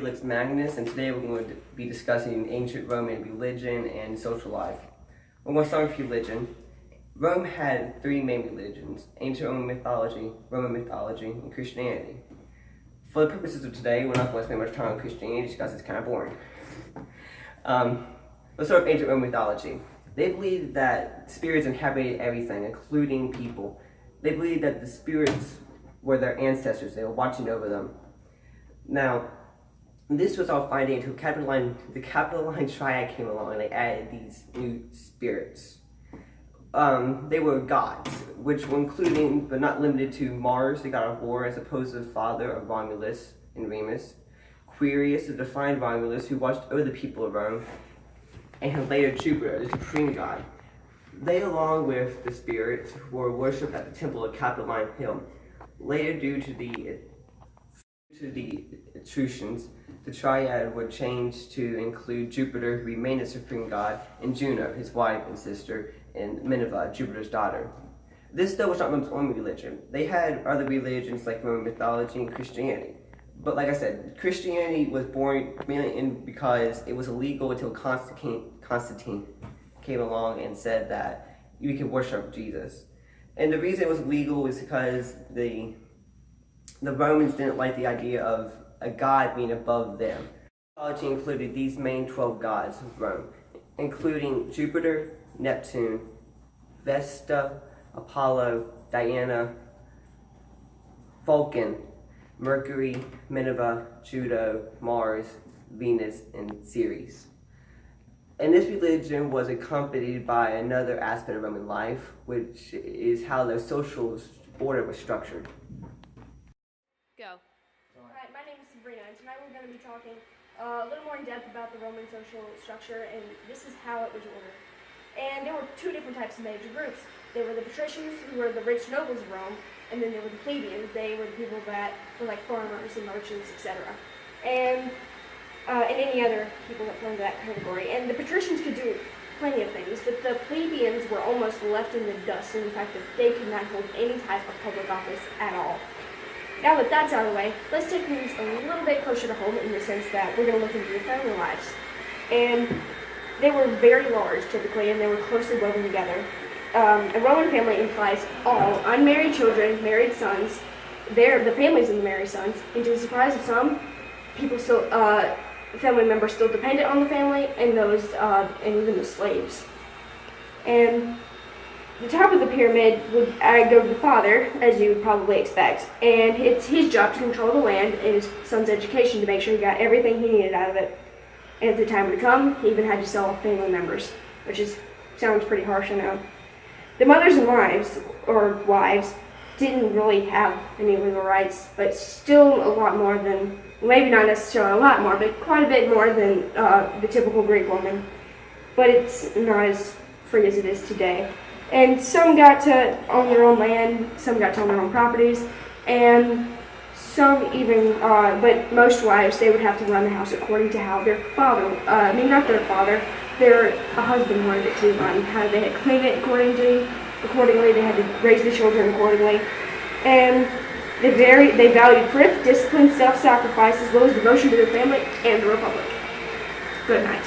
Felix Magnus, and today we're going to be discussing ancient Roman religion and social life. We're going to start with religion. Rome had three main religions: ancient Roman mythology, and Christianity. For the purposes of today, we're not going to spend much time on Christianity because it's kind of boring. Let's start with ancient Roman mythology. They believed that spirits inhabited everything, including people. They believed that the spirits were their ancestors. They were watching over them. Now, this was all finding until the Capitoline Triad came along and they added these new spirits. They were gods, which were including, but not limited to, Mars, the god of war, as opposed to the father of Romulus and Remus; Quirius, the divine Romulus, who watched over the people of Rome; and later Jupiter, the supreme god. They, along with the spirits, were worshipped at the temple of Capitoline Hill. Later, due to the Etruscans, the triad were changed to include Jupiter, who remained the supreme god, and Juno, his wife and sister, and Minerva, Jupiter's daughter. This, though, was not Rome's only religion. They had other religions like Roman mythology and Christianity. But like I said, Christianity was born mainly because it was illegal until Constantine came along and said that you could worship Jesus. And the reason it was legal was because the Romans didn't like the idea of a god being above them. Mythology included these main 12 gods of Rome, including Jupiter, Neptune, Vesta, Apollo, Diana, Vulcan, Mercury, Minerva, Juno, Mars, Venus, and Ceres. And this religion was accompanied by another aspect of Roman life, which is how their social order was structured. Go. Alright, my name is Briana, and tonight we're going to be talking a little more in depth about the Roman social structure, and this is how it was ordered. And there were two different types of major groups. There were the patricians, who were the rich nobles of Rome, and then there were the plebeians. They were the people that were like farmers and merchants, etc. And any other people that fell into that category. And the patricians could do plenty of things, but the plebeians were almost left in the dust in the fact that they could not hold any type of public office at all. Now that that's out of the way, let's take things a little bit closer to home in the sense that we're going to look into their family lives. And they were very large, typically, and they were closely woven together. A Roman family implies all unmarried children, married sons, the families of the married sons, and to the surprise of some, family members still dependent on the family, and and even the slaves. And the top of the pyramid would go to the father, as you would probably expect, and it's his job to control the land and his son's education to make sure he got everything he needed out of it. And if the time would come, he even had to sell off family members, which sounds pretty harsh, I know. The mothers and wives, didn't really have any legal rights, but still a lot more than, maybe not necessarily a lot more, but quite a bit more than the typical Greek woman. But it's not as free as it is today. And some got to own their own land, some got to own their own properties, and some even, but most wives, they would have to run the house according to how their father, not their father, their husband wanted it to run, how they had to clean it accordingly, they had to raise the children accordingly. And they valued thrift, discipline, self-sacrifice, as well as devotion to their family and the republic. Good night.